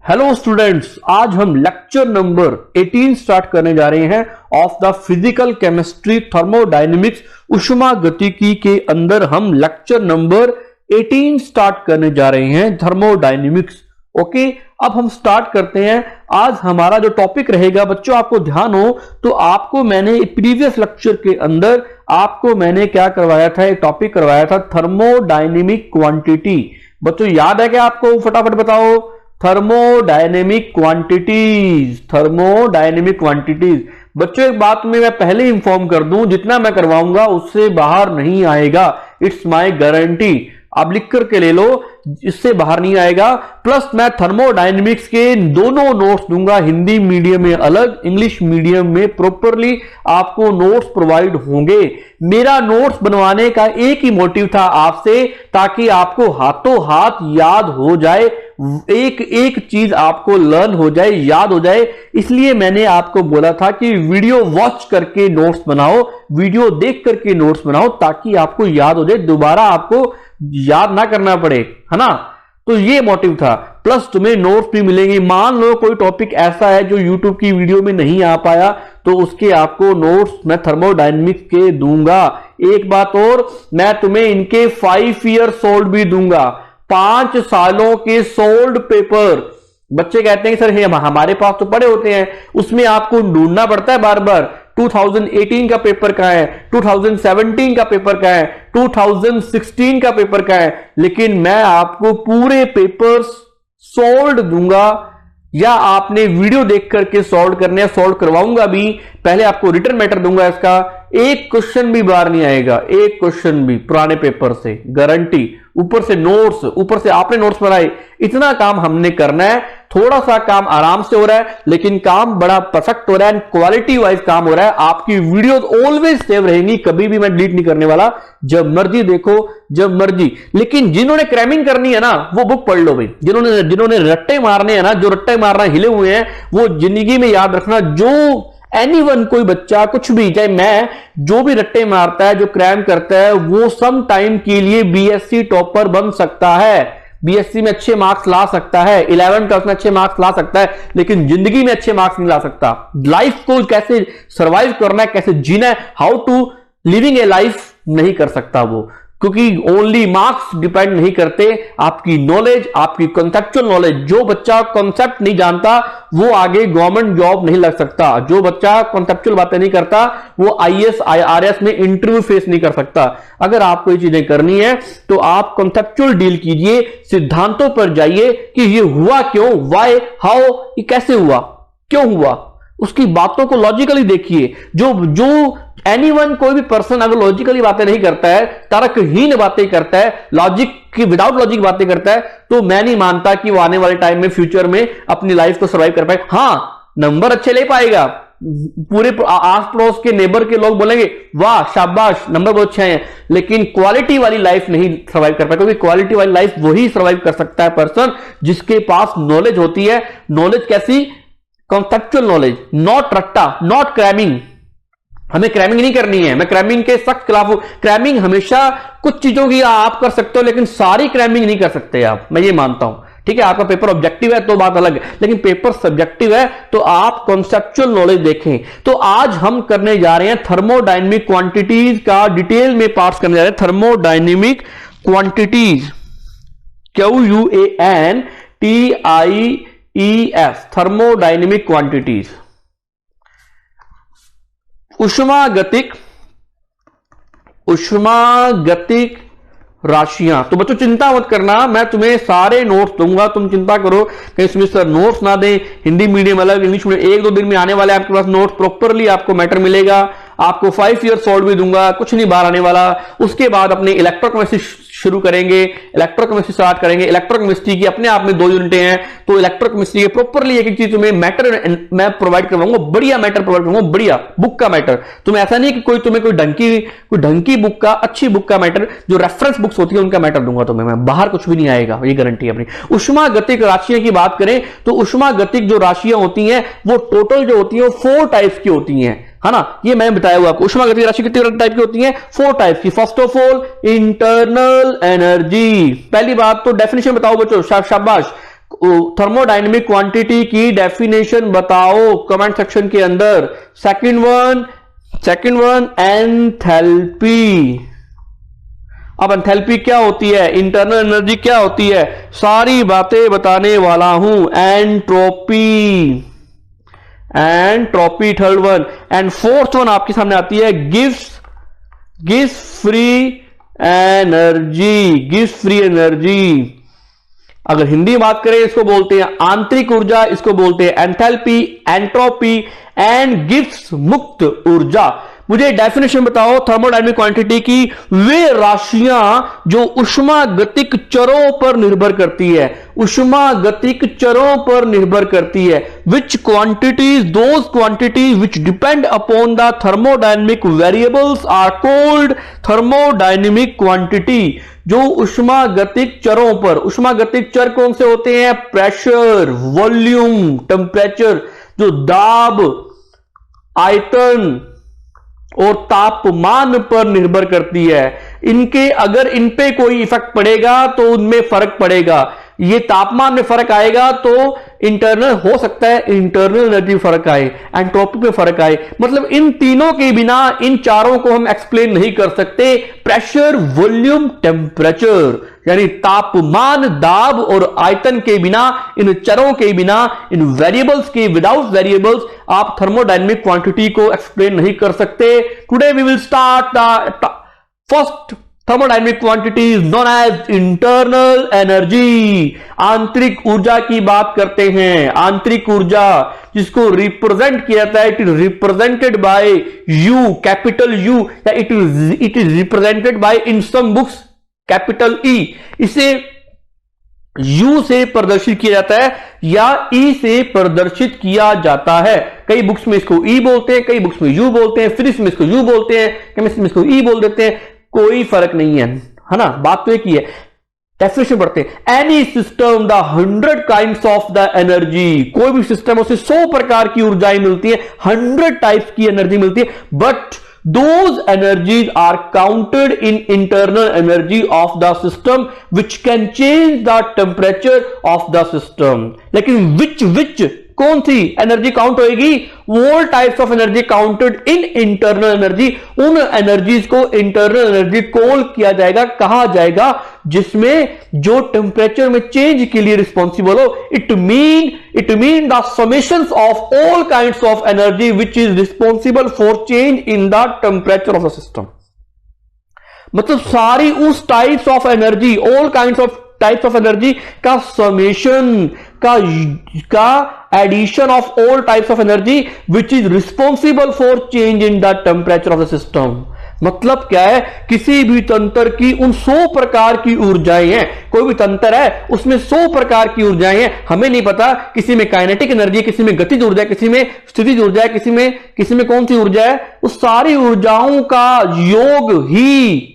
Hello students, आज हम lecture number 18 start करने जा रहे हैं of the physical chemistry thermodynamics ऊष्मागतिकी के अंदर हम लेक्चर नंबर 18 स्टार्ट करने जा रहे हैं थर्मोडायनेमिक्स। ओके, अब हम स्टार्ट करते हैं। आज हमारा जो टॉपिक रहेगा बच्चों, आपको ध्यान हो तो आपको मैंने प्रीवियस लेक्चर के अंदर आपको मैंने क्या करवाया था, एक टॉपिक करवाया था थर्मोडायनेमिक क्वांटिटी। बच्चों याद है क्या आपको? फटाफट बताओ। Thermodynamic quantities, thermodynamic quantities. बच्चों एक बात में मैं पहले इंफॉर्म कर दूं, जितना मैं करवाऊंगा उससे बाहर नहीं आएगा, इट्स माय गारंटी। आप लिख करके ले लो, इससे बाहर नहीं आएगा। प्लस मैं थर्मोडायनेमिक्स के दोनों नोट्स दूंगा, हिंदी मीडियम में अलग, इंग्लिश मीडियम में प्रॉपरली आपको नोट्स प्रोवाइड होंगे। मेरा नोट्स बनवाने का एक ही मोटिव था आपसे, ताकि आपको हाथों हाथ याद हो जाए, एक एक चीज आपको लर्न हो जाए, याद हो जाए। इसलिए मैंने आपको बोला था कि वीडियो वॉच करके नोट्स बनाओ, वीडियो देख करके नोट्स बनाओ, ताकि आपको याद हो जाए, दोबारा आपको याद ना करना पड़े, है ना। तो ये मोटिव था। प्लस तुम्हें नोट्स भी मिलेंगे। मान लो कोई टॉपिक ऐसा है जो यूट्यूब की वीडियो में नहीं आ पाया, तो उसके आपको नोट्स मैं थर्मोडायनेमिक्स के दूंगा। एक बात और, मैं तुम्हें इनके 5 ईयर सोल्ड भी दूंगा, 5 सालों के सोल्ड पेपर। बच्चे कहते हैं सर हमारे पास तो पड़े होते हैं, उसमें आपको ढूंढना पड़ता है बार बार। 2018 का पेपर कहां है, 2017 का पेपर कहां है, 2016 का पेपर कहां है। लेकिन मैं आपको पूरे पेपर्स सोल्ड दूंगा, या आपने वीडियो देख करके सॉल्व करने, सॉल्व करवाऊंगा भी। पहले आपको रिटर्न मैटर दूंगा, इसका एक क्वेश्चन भी बाहर नहीं आएगा, एक क्वेश्चन भी पुराने पेपर से, गारंटी। ऊपर से नोट्स, ऊपर से आपने नोट्स बनाए। इतना काम हमने करना है। थोड़ा सा काम आराम से हो रहा है, लेकिन काम बड़ा परफेक्ट हो रहा है, क्वालिटी वाइज काम हो रहा है। आपकी वीडियो ऑलवेज सेव रहेंगी, कभी भी मैं डिलीट नहीं करने वाला। जब मर्जी देखो, जब मर्जी। लेकिन जिन्होंने क्रैमिंग करनी है ना, वो बुक पढ़ लो भाई। जिन्होंने रट्टे मारने हैं ना, जो रट्टे मारना हिले हुए हैं, वो जिंदगी में याद रखना, जो एनीवन, कोई बच्चा, कुछ भी, चाहे मैं, जो भी रट्टे मारता है, जो क्रैम करता है, वो सम टाइम के लिए बीएससी टॉपर बन सकता है, बीएससी में अच्छे मार्क्स ला सकता है, 11 क्लास में अच्छे मार्क्स ला सकता है, लेकिन जिंदगी में अच्छे मार्क्स नहीं ला सकता। लाइफ को कैसे सर्वाइव करना है, कैसे जीना है, how to living a life नहीं कर सकता वो, क्योंकि ओनली मार्क्स डिपेंड नहीं करते, आपकी नॉलेज, आपकी कॉन्सेप्चुअल नॉलेज। जो बच्चा कॉन्सेप्ट नहीं जानता वो आगे गवर्नमेंट जॉब नहीं लग सकता। जो बच्चा कॉन्सेप्चुअल बातें नहीं करता वो आईएएस आईआरएस में इंटरव्यू फेस नहीं कर सकता। अगर आपको ये चीजें करनी है तो आप कॉन्सेप्चुअल डील कीजिए, सिद्धांतों पर जाइए कि ये हुआ क्यों, वाई, हाउ, ये कैसे हुआ, क्यों हुआ, उसकी बातों को लॉजिकली देखिए। जो एनीवन, कोई भी पर्सन अगर लॉजिकली बातें नहीं करता है, तर्कहीन बातें करता है, लॉजिक की विदाउट लॉजिक बातें करता है, तो मैं नहीं मानता कि वो आने वाले टाइम में, फ्यूचर में अपनी लाइफ को सर्वाइव कर पाए। हाँ, नंबर अच्छे ले पाएगा, पूरे आस पड़ोस के नेबर के लोग बोलेंगे वाह शाबाश, नंबर बहुत अच्छे हैं, लेकिन क्वालिटी वाली लाइफ नहीं सर्वाइव कर पाएगा। क्योंकि क्वालिटी वाली लाइफ वही सर्वाइव कर सकता है पर्सन जिसके पास नॉलेज होती है। नॉलेज कैसी? कॉन्सेप्चुअल नॉलेज, नॉट रट्टा, नॉट क्रैमिंग। हमें क्रैमिंग नहीं करनी है, मैं क्रैमिंग के सख्त खिलाफ हूं। क्रैमिंग हमेशा कुछ चीजों की आप कर सकते हो, लेकिन सारी क्रैमिंग नहीं कर सकते आप, मैं ये मानता हूं। ठीक है, आपका पेपर ऑब्जेक्टिव है तो बात अलग है, लेकिन पेपर सब्जेक्टिव है तो आप कॉन्सेप्चुअल नॉलेज देखें। तो आज हम करने जा रहे हैं थर्मोडायनेमिक क्वांटिटीज का डिटेल में पार्ट्स करने जा रहे हैं। Thermodynamic quantities, QUANTIES, thermodynamic quantities, उष्मागतिक राशियां। तो बच्चों चिंता मत करना, मैं तुम्हें सारे नोट्स दूंगा, तुम चिंता करो कहीं इसमें सर नोट्स ना दें। हिंदी मीडियम अलग, इंग्लिश मीडियम, 1-2 दिन में आने वाले आपके पास नोट्स, प्रॉपरली आपको मैटर मिलेगा। आपको 5 ईयर सोल्ड भी दूंगा, कुछ नहीं बाहर आने वाला। उसके बाद अपने इलेक्ट्रोकेमिस्ट्री शुरू करेंगे, इलेक्ट्रोकेमिस्ट्री स्टार्ट करेंगे। इलेक्ट्रोकेमिस्ट्री की अपने आप में 2 यूनिटें हैं, तो इलेक्ट्रोकेमिस्ट्री के प्रॉपरली एक चीज तुम्हें मैटर मैं प्रोवाइड करवाऊंगा, बढ़िया मैटर प्रोवाइड करूंगा, बढ़िया बुक का मैटर। तुम्हें ऐसा नहीं कि तुम्हें कोई ढंकी बुक का, अच्छी बुक का मैटर, जो रेफरेंस बुक्स होती है उनका मैटर दूंगा तुम्हें मैं, बाहर कुछ भी नहीं आएगा, ये गारंटी है अपनी। उष्मागतिक राशियां की बात करें तो उष्मागतिक जो राशियां होती हैं वो टोटल जो होती है वो 4 टाइप्स की होती हैं, है ना। ये मैंने बताया हुआ आपको। उष्मागतिक राशि कितने टाइप की होती है? 4 टाइप की। First of all internal energy. पहली बात तो डेफिनेशन बताओ बच्चों, शाबाश। थर्मोडायनेमिक क्वांटिटी की डेफिनेशन बताओ कमेंट सेक्शन के अंदर। Second one enthalpy. अब एंथैल्पी क्या होती है, इंटरनल एनर्जी क्या होती है, सारी बातें बताने वाला हूं। Entropy third one. And fourth one आपके सामने आती है गिव्स फ्री एनर्जी। अगर हिंदी में बात करें इसको बोलते हैं आंतरिक ऊर्जा, इसको बोलते हैं एंथैल्पी, एंट्रोपी एंड गिव्स मुक्त ऊर्जा। मुझे डेफिनेशन बताओ थर्मोडायनेमिक क्वांटिटी की वे राशियां जो उष्मागतिक चरों पर निर्भर करती है, उष्मागतिक चरों पर निर्भर करती है। Which quantities, those quantities which depend upon the thermodynamic variables are called thermodynamic quantity. जो उष्मागतिक चरों पर, उष्मागतिक चर कौन से होते हैं, प्रेशर, वॉल्यूम, टेम्परेचर, जो दाब, आयतन और तापमान पर निर्भर करती है। इनके अगर इन पे कोई इफेक्ट पड़ेगा तो उनमें फर्क पड़ेगा। ये तापमान में फर्क आएगा तो इंटरनल हो सकता है इंटरनल एनर्जी फर्क आए, एंट्रोपी पे फर्क आए। मतलब इन तीनों के बिना इन चारों को हम एक्सप्लेन नहीं कर सकते। प्रेशर, वॉल्यूम, टेम्परेचर, यानी तापमान, दाब और आयतन के बिना, इन चरों के बिना, इन वेरिएबल्स के, विदाउट वेरिएबल्स आप थर्मोडायनेमिक क्वांटिटी को एक्सप्लेन नहीं कर सकते। Today we will start the first thermodynamic quantity is known as internal energy. आंतरिक ऊर्जा की बात करते हैं। आंतरिक ऊर्जा जिसको रिप्रेजेंट किया जाता है, it is represented by U, capital U, या it is represented by in some books capital E. इसे यू से प्रदर्शित किया जाता है या ई से प्रदर्शित किया जाता है। कई बुक्स में इसको ई बोलते हैं, कई बुक्स में यू बोलते हैं, फिजिक्स में इसको यू बोलते हैं, केमिस्ट्री में इसको ई बोल देते हैं। कोई फर्क नहीं है ना, बात तो एक ही है। डेफिनेशन पढ़ते हैं। Any system the 100 kinds of the energy. कोई भी सिस्टम उसे 100 प्रकार की ऊर्जाएं मिलती है, 100 टाइप्स की एनर्जी मिलती है, but those energies are counted in internal energy of the system which can change the temperature of the system। लेकिन which कौन सी एनर्जी काउंट होएगी, all types of energy counted in internal energy। उन energies को internal energy call किया जाएगा, कहा जाएगा, जिसमें जो टेम्परेचर में चेंज के लिए रिस्पॉन्सिबल हो। It mean the summations of all kinds of energy which is responsible for change in the temperature of the system. मतलब सारी उस types of energy, all kinds of types of energy का summation, का addition of all types of energy which is responsible for change in the temperature of the system. मतलब क्या है, किसी भी तंत्र की उन 100 प्रकार की ऊर्जाएं हैं। कोई भी तंत्र है उसमें 100 प्रकार की ऊर्जाएं हैं। हमें नहीं पता किसी में काइनेटिक एनर्जी, किसी में गतिज ऊर्जा है, किसी में स्थितिज ऊर्जा है, किसी में कौन सी ऊर्जा है। उस सारी ऊर्जाओं का योग ही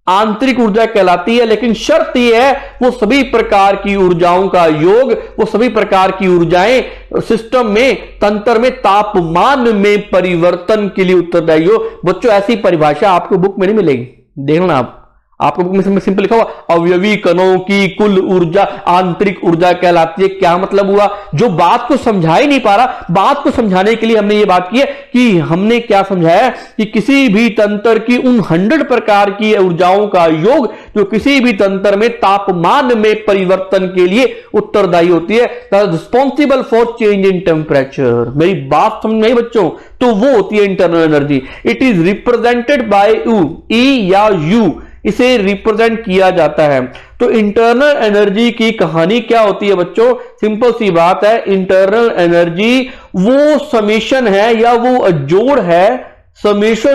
आंतरिक ऊर्जा कहलाती है। लेकिन शर्त यह है वो सभी प्रकार की ऊर्जाओं का योग, वो सभी प्रकार की ऊर्जाएं सिस्टम में, तंत्र में तापमान में परिवर्तन के लिए उत्तरदायी हो। बच्चों ऐसी परिभाषा आपको बुक में नहीं मिलेगी, देखना आपको बुक में सिंपल लिखा हुआ अवयवी कणों की कुल ऊर्जा आंतरिक ऊर्जा कहलाती है। क्या मतलब हुआ, जो बात को समझा ही नहीं पा रहा, बात को समझाने के लिए हमने ये बात की है कि हमने क्या समझाया कि किसी भी तंत्र की उन 100 प्रकार की ऊर्जाओं का योग जो किसी भी तंत्र में तापमान में परिवर्तन के लिए उत्तरदायी होती है, responsible for change in temperature. मेरी बात समझ में आई बच्चों, तो वो होती है internal energy. It is represented by U, E या यू, इसे रिप्रेजेंट किया जाता है। तो इंटरनल एनर्जी की कहानी क्या होती है बच्चों, सिंपल सी बात है। इंटरनल एनर्जी वो समेशन है या वो जोड़ है, summation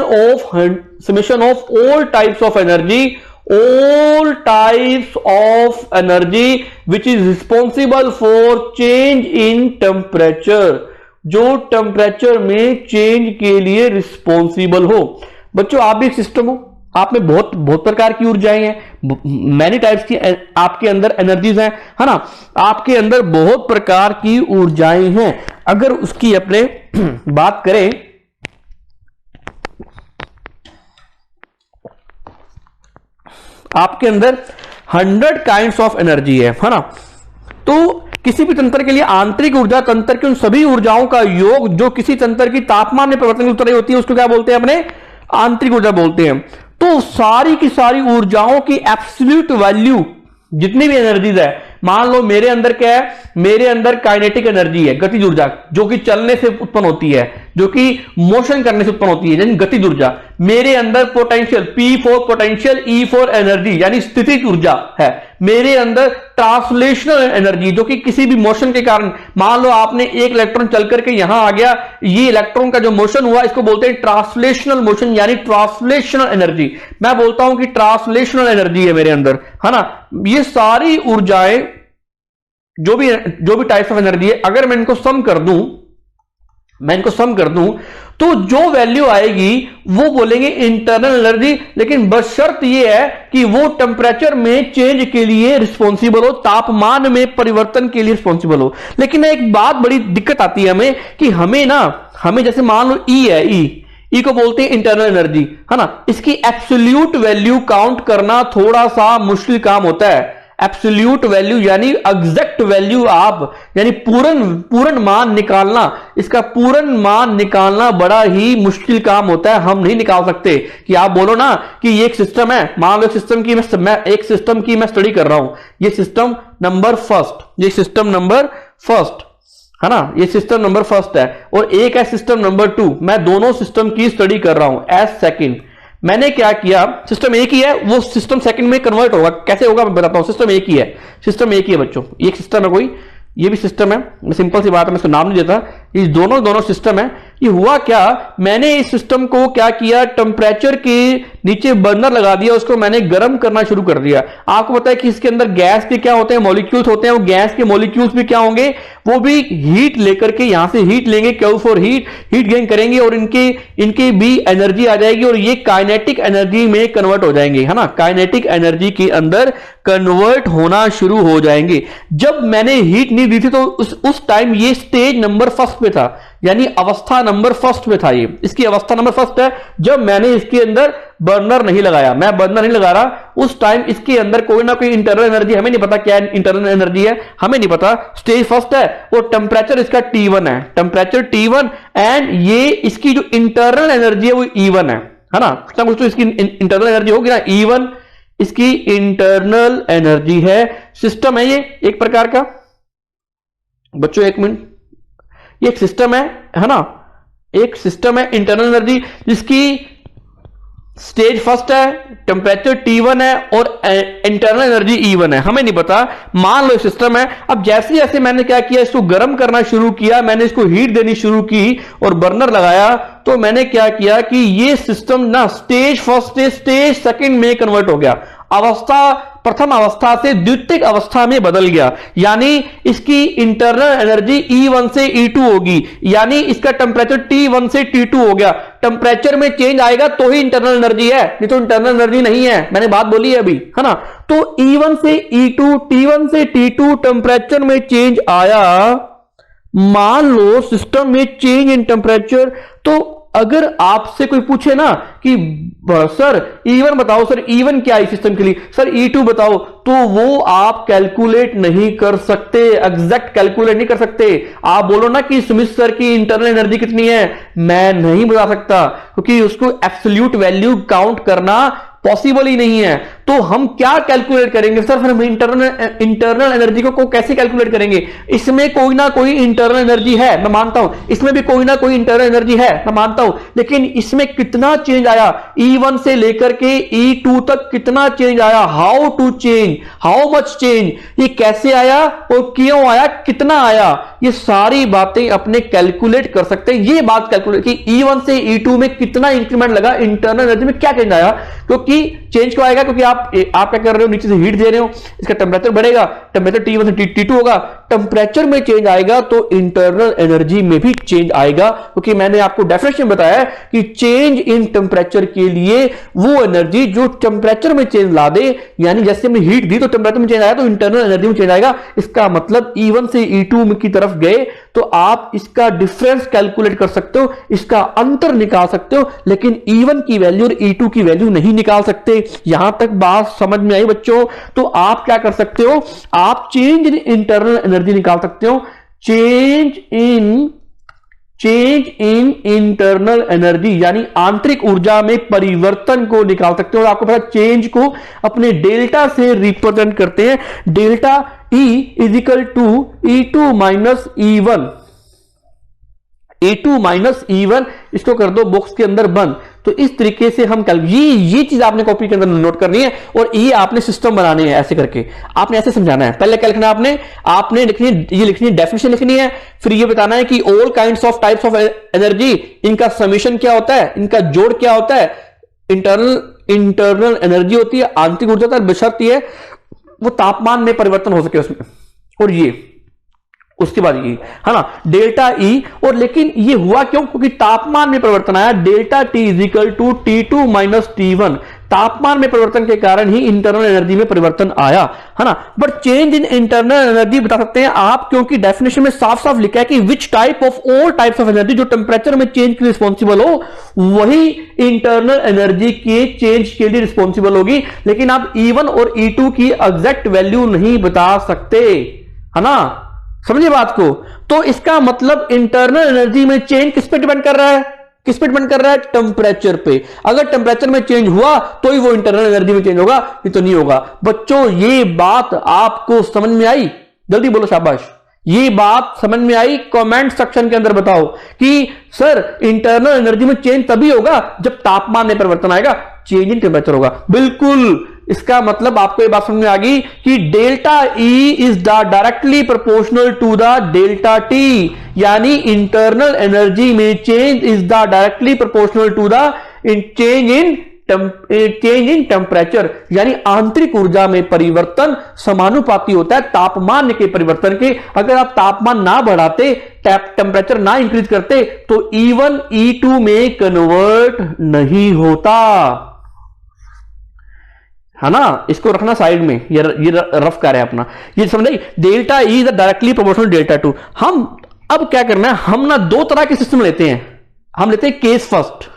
of all types of energy, all types of energy which is responsible for change in temperature, जो टेम्परेचर में चेंज के लिए रिस्पॉन्सिबल हो। बच्चों आप भी एक सिस्टम हो, आप में बहुत प्रकार की ऊर्जाएं हैं, मैनी टाइप्स की आपके अंदर एनर्जीज हैं, है ना। आपके अंदर बहुत प्रकार की ऊर्जाएं हैं। अगर उसकी अपने बात करें, आपके अंदर 100 काइंड्स ऑफ एनर्जी है ना। तो किसी भी तंत्र के लिए आंतरिक ऊर्जा तंत्र की उन सभी ऊर्जाओं का योग जो किसी तंत्र की तापमान में परिवर्तन की उत्तर होती है उसको क्या बोलते हैं, अपने आंतरिक ऊर्जा बोलते हैं। तो सारी की सारी ऊर्जाओं की एब्सोल्यूट वैल्यू जितनी भी एनर्जीज है, मान लो मेरे अंदर क्या है, मेरे अंदर काइनेटिक एनर्जी है, गतिज ऊर्जा जो कि चलने से उत्पन्न होती है, जो कि मोशन करने से उत्पन्न होती है, यानी गतिज ऊर्जा। मेरे अंदर potential P for potential, E for energy यानी स्थितिज ऊर्जा है। मेरे अंदर ट्रांसलेशनल एनर्जी जो कि किसी भी मोशन के कारण, मान लो आपने एक इलेक्ट्रॉन चल करके यहां आ गया, ये इलेक्ट्रॉन का जो मोशन हुआ इसको बोलते हैं ट्रांसलेशनल मोशन यानी ट्रांसलेशनल एनर्जी। मैं बोलता हूं कि ट्रांसलेशनल एनर्जी है मेरे अंदर, है ना। ये सारी ऊर्जाएं जो भी टाइप्स ऑफ एनर्जी है, अगर मैं इनको सम कर दूं तो जो वैल्यू आएगी वो बोलेंगे इंटरनल एनर्जी, लेकिन बशर्त ये है कि वो टेम्परेचर में चेंज के लिए रिस्पॉन्सिबल हो, तापमान में परिवर्तन के लिए रिस्पॉन्सिबल हो। लेकिन एक बात बड़ी दिक्कत आती है हमें कि हमें जैसे मान लो ई है, ई को बोलते हैं इंटरनल एनर्जी, है ना। इसकी एब्सोल्यूट वैल्यू काउंट करना थोड़ा सा मुश्किल काम होता है। एब्सोल्यूट वैल्यू यानी एग्जैक्ट वैल्यू यानी पूर्ण मान निकालना, इसका पूर्ण मान निकालना बड़ा ही मुश्किल काम होता है। हम नहीं निकाल सकते कि आप बोलो ना कि ये एक सिस्टम है, मान लो एक सिस्टम की मैं स्टडी कर रहा हूं, ये सिस्टम नंबर फर्स्ट, है ना, ये सिस्टम नंबर फर्स्ट है और एक है सिस्टम नंबर 2। मैं दोनों सिस्टम की स्टडी कर रहा हूं एज सेकंड। मैंने क्या किया, सिस्टम एक ही है, वो सिस्टम सेकंड में कन्वर्ट होगा। कैसे होगा मैं बताता हूं। सिस्टम एक ही है बच्चों, एक सिस्टम है कोई, ये भी सिस्टम है, मैं सिंपल सी बात है, मैं इसको नाम नहीं देता, ये दोनों सिस्टम है। ये हुआ क्या, मैंने इस सिस्टम को क्या किया, टेम्परेचर के नीचे बर्नर लगा दिया, उसको मैंने गर्म करना शुरू कर दिया। आपको पता है कि इसके अंदर गैस के क्या होते हैं, मॉलिक्यूल्स होते हैं। वो गैस के मॉलिक्यूल्स भी क्या होंगे, वो भी हीट लेकर के यहां से हीट लेंगे, क्यू फॉर हीट गेन करेंगे और इनके भी एनर्जी आ जाएगी और ये काइनेटिक एनर्जी में कन्वर्ट हो जाएंगे, है ना। काइनेटिक एनर्जी के अंदर कन्वर्ट होना शुरू हो जाएंगे। जब मैंने हीट नहीं दी थी तो उस टाइम ये स्टेज नंबर फर्स्ट पे था, यानी अवस्था नंबर फर्स्ट पे था। ये इसकी अवस्था नंबर फर्स्ट है। जब मैंने इसके अंदर बर्नर नहीं लगाया, मैं बर्नर नहीं लगा रहा, उस टाइम इसके अंदर कोई ना कोई इंटरनल एनर्जी, हमें नहीं पता क्या इंटरनल एनर्जी है, हमें नहीं पता। स्टेज फर्स्ट है और टेम्परेचर इसका T1 है, टेम्परेचर T1 एंड ये इसकी जो इंटरनल एनर्जी है वो E1 है ना। कुछ तो इसकी इंटरनल एनर्जी होगी ना, E1 इसकी इंटरनल एनर्जी है। सिस्टम है ये एक प्रकार का, बच्चों एक मिनट, ये एक सिस्टम है ना, एक सिस्टम है इंटरनल एनर्जी जिसकी स्टेज फर्स्ट है, टेम्परेचर T1 है और इंटरनल एनर्जी E1 है, हमें नहीं पता। मान लो सिस्टम है। अब जैसे जैसे मैंने क्या किया, इसको गर्म करना शुरू किया, मैंने इसको हीट देनी शुरू की और बर्नर लगाया, तो मैंने क्या किया कि ये सिस्टम ना स्टेज फर्स्ट से स्टेज सेकंड में कन्वर्ट हो गया। प्रथम अवस्था से द्वितीयक अवस्था में बदल गया, यानी इसकी इंटरनल एनर्जी E1 से E2 होगी, यानी इसका टेम्परेचर T1 से T2 हो गया। टेम्परेचर में चेंज आएगा तो ही इंटरनल एनर्जी है, नहीं तो इंटरनल एनर्जी नहीं है। मैंने बात बोली है अभी, है ना। तो E1 से E2, T1 से T2 टेम्परेचर में चेंज आया। मान लो सिस्टम में चेंज इन टेम्परेचर, तो अगर आपसे कोई पूछे ना कि सर E1 बताओ, सर E1 क्या है सिस्टम के लिए, सर E2 बताओ, तो वो आप कैलकुलेट नहीं कर सकते, एग्जैक्ट कैलकुलेट नहीं कर सकते। आप बोलो ना कि सुमित सर की इंटरनल एनर्जी कितनी है, मैं नहीं बता सकता, क्योंकि उसको एब्सोल्यूट वैल्यू काउंट करना पॉसिबल ही नहीं है। तो हम क्या कैलकुलेट करेंगे सर, फिर हम इंटरनल एनर्जी को कैसे कैलकुलेट करेंगे। इसमें कोई ना कोई इंटरनल एनर्जी है, मैं मानता हूं, इसमें भी कोई ना कोई इंटरनल एनर्जी है, मैं मानता हूं, लेकिन इसमें कितना चेंज आया, E1 से लेकर के E2 तक कितना चेंज आया, how to change, how much change, ये कैसे आया और क्यों आया, कितना आया, ये सारी बातें अपने कैलकुलेट कर सकते हैं। ये बात कैलकुलेट कि E1 से E2 में कितना इंक्रीमेंट लगा, इंटरनल एनर्जी में क्या चेंज आया। क्योंकि चेंज क्यों आएगा, क्योंकि आप क्या कर रहे हो, नीचे से हीट दे रहे हो, इसका टेम्परेचर बढ़ेगा, टेम्परेचर T1 से T2 होगा, टेम्परेचर में चेंज आएगा तो इंटरनल एनर्जी में भी चेंज आएगा। क्योंकि मैंने आपको डेफिनेशन बताया कि चेंज इन टेम्परेचर के लिए वो एनर्जी जो टेम्परेचर में चेंज ला दे, यानी जैसे हमने हीट दी तो टेम्परेचर में चेंज आया तो इंटरनल एनर्जी में चेंज आएगा। इसका मतलब E1 से E2 की तरफ गए तो आप इसका डिफरेंस कैलकुलेट कर सकते हो, इसका अंतर निकाल सकते हो, लेकिन E1 की वैल्यू और E2 की वैल्यू नहीं निकाल सकते। यहां तक बात समझ में आई बच्चों? तो आप क्या कर सकते हो, आप चेंज इन इंटरनल एनर्जी निकाल सकते हो। चेंज इन इंटरनल एनर्जी यानी आंतरिक ऊर्जा में परिवर्तन को निकाल सकते हो। आपको पता चेंज को अपने डेल्टा से रिप्रेजेंट करते हैं। Delta E is equal to E2 minus E1, E2 minus E1, इसको कर दो बॉक्स के अंदर बंद। तो इस तरीके से हम ये चीज आपने कॉपी के अंदर नोट करनी है और ये आपने सिस्टम बनाने हैं। ऐसे करके आपने ऐसे समझाना है। पहले क्या लिखना है आपने लिखनी है डेफिनेशन लिखनी है, फिर ये बताना है कि all kinds of types of energy, इनका समीशन क्या होता है, इनका जोड़ क्या होता है। इंटरनल एनर्जी होती है, आंतरिक ऊर्जा होता है, बशर्ते है वो तापमान में परिवर्तन हो सके उसमें। और ये उसके बाद ये है ना डेल्टा E, और लेकिन ये हुआ क्यों? क्योंकि तापमान में परिवर्तन आया। Delta T is equal to T2 minus T1, तापमान में परिवर्तन के कारण ही इंटरनल एनर्जी में परिवर्तन आया, है ना। But change in internal energy बता सकते हैं आप, क्योंकि डेफिनेशन में साफ साफ लिखा है कि which type of all types of energy, जो टेम्परेचर में चेंज के रिस्पॉन्सिबल हो वही इंटरनल एनर्जी के चेंज के लिए रिस्पॉन्सिबल होगी। लेकिन आप E1 और E2 की एग्जैक्ट वैल्यू नहीं बता सकते, है ना। समझिए बात को। तो इसका मतलब इंटरनल एनर्जी में चेंज किस पे डिपेंड कर रहा है? किस पे डिपेंड कर रहा है? टेम्परेचर पे। अगर टेम्परेचर में चेंज हुआ तो ही वो इंटरनल एनर्जी में चेंज होगा, नहीं तो नहीं होगा। बच्चों ये बात आपको समझ में आई? जल्दी बोलो शाबाश। ये बात समझ में आई? कमेंट सेक्शन के अंदर बताओ कि सर इंटरनल एनर्जी में चेंज तभी होगा जब तापमान में परिवर्तन आएगा, चेंज इन टेम्परेचर होगा। बिल्कुल, इसका मतलब आपको ये बात समझ में आ गई कि delta E is directly proportional to the delta T, यानी इंटरनल एनर्जी में change is the directly proportional to the change in temperature, यानी आंतरिक ऊर्जा में परिवर्तन समानुपाती होता है तापमान के परिवर्तन के। अगर आप तापमान ना बढ़ाते, टेम्परेचर ना इंक्रीज करते, तो E1 E2 में कन्वर्ट नहीं होता, है ना। इसको रखना साइड में, ये रफ कर है अपना, ये समझ। Delta E is directly proportional delta 2। हम अब क्या करना है, हम ना दो तरह के सिस्टम लेते हैं। हम लेते हैं केस फर्स्ट।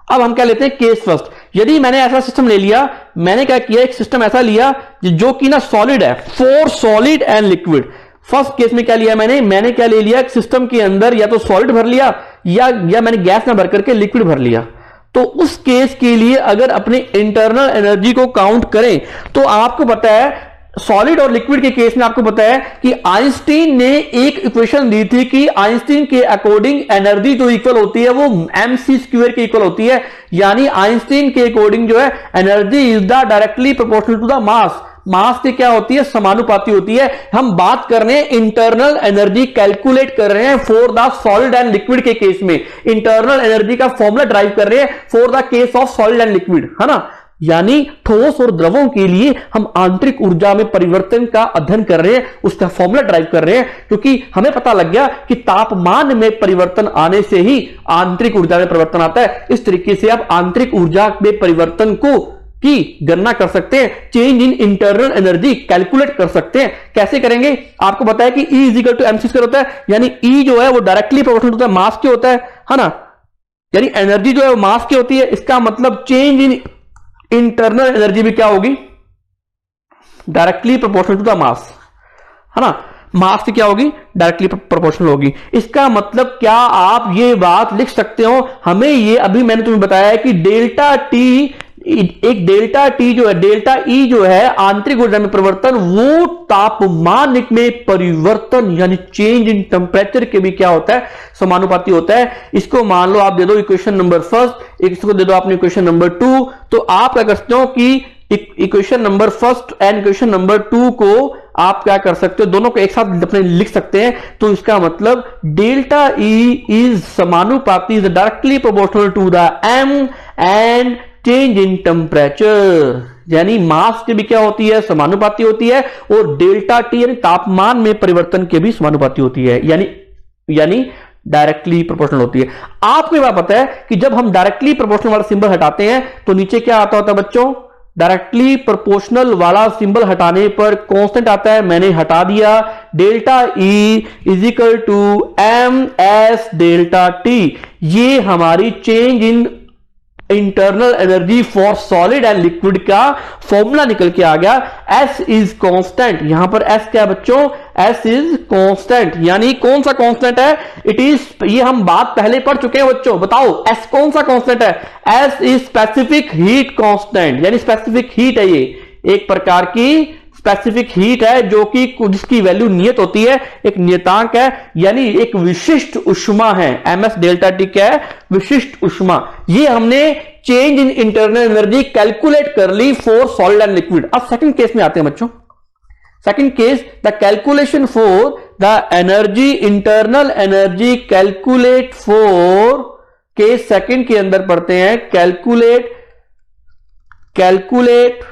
अब हम क्या लेते हैं? Case first. यदि मैंने ऐसा सिस्टम ले लिया, मैंने क्या किया, एक सिस्टम ऐसा लिया जो कि ना सॉलिड है, for solid and liquid. First case में क्या लिया मैंने क्या ले लिया, सिस्टम के अंदर या तो सॉलिड भर लिया या मैंने गैस ना भर करके लिक्विड भर लिया। तो उस केस के लिए अगर अपने इंटरनल एनर्जी को काउंट करें तो आपको पता है सॉलिड और लिक्विड के केस में आपको पता है कि आइंस्टीन ने एक इक्वेशन दी थी कि आइंस्टीन के अकॉर्डिंग एनर्जी जो इक्वल होती है वो mc² के इक्वल होती है। यानी आइंस्टीन के अकॉर्डिंग जो है energy is the directly proportional to the mass. Mass से क्या होती है? समानुपाती होती है। हम बात कर रहे हैं इंटरनल एनर्जी कैलकुलेट कर रहे हैं for the solid and liquid के केस में। इंटरनल एनर्जी का फॉर्मूला ड्राइव कर रहे हैं for the case of solid and liquid, है ना। यानी ठोस और द्रवों के लिए हम आंतरिक ऊर्जा में परिवर्तन का अध्ययन कर रहे हैं, उसका फॉर्मूला ड्राइव कर रहे हैं, क्योंकि हमें पता लग गया कि तापमान में परिवर्तन आने से ही आंतरिक ऊर्जा में परिवर्तन आता है। इस तरीके से आप आंतरिक ऊर्जा में परिवर्तन को की गणना कर सकते हैं, change in internal energy calculate कर सकते हैं। कैसे करेंगे? आपको पता है कि E is equal to mc² होता है, यानी E जो है वो डायरेक्टली प्रोपोर्शनल होता है मास के होता है ना। यानी एनर्जी जो है वो मास की होती है। इसका मतलब चेंज इन इंटरनल एनर्जी भी क्या होगी? Directly proportional to the mass, है ना। मास की क्या होगी? डायरेक्टली प्रोपोर्शनल होगी। इसका मतलब क्या आप ये बात लिख सकते हो? हमें ये अभी मैंने तुम्हें बताया है कि डेल्टा T, एक डेल्टा T जो है, डेल्टा E जो है आंतरिक ऊर्जा में परिवर्तन, वो तापमान में परिवर्तन यानी चेंज इन टेम्परेचर के भी क्या होता है? समानुपाती होता है। इसको मान लो आप दे दो इक्वेशन नंबर फर्स्ट, इसको दे दो आपने इक्वेशन नंबर 2। तो आप क्या कर सकते हो कि equation number first and equation number 2 को आप क्या कर सकते हो, दोनों को एक साथ अपने लिख सकते हैं। तो इसका मतलब डेल्टा E इज समानुपाती, is directly proportional to the m and change in temperature, यानी मास की भी क्या होती है? समानुपाती होती है। और डेल्टा T यानी तापमान में परिवर्तन के भी समानुपाती होती है, यानी डायरेक्टली प्रोपोर्शनल होती है। आपको यह बात पता है कि जब हम डायरेक्टली प्रोपोर्शनल वाला सिंबल हटाते हैं तो नीचे क्या आता होता है बच्चों? डायरेक्टली प्रोपोर्शनल वाला सिंबल हटाने पर कांस्टेंट आता है, मैंने हटा दिया। Delta E is equal to M S delta T, ये हमारी change in internal energy for solid and liquid का फॉर्मूला निकल के आ गया। S इज कांस्टेंट, यहां पर S क्या है बच्चों, S इज कांस्टेंट, यानी कौन सा कांस्टेंट है, इट इज, ये हम बात पहले पढ़ चुके हैं बच्चों, बताओ S कौन सा कांस्टेंट है, S is specific heat constant, यानी स्पेसिफिक हीट है, ये एक प्रकार की स्पेसिफिक हीट है जो कि जिसकी वैल्यू नियत होती है, एक नियतांक है, यानी एक विशिष्ट उष्मा है। ms डेल्टा टी क्या है, विशिष्ट उष्मा। ये हमने change in internal energy calculate कर ली फॉर सॉलिड एंड लिक्विड। अब सेकंड केस में आते हैं बच्चों। Second case, the calculation for the energy, internal energy calculate for, case second के अंदर पढ़ते हैं, कैलकुलेट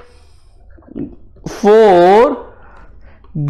फॉर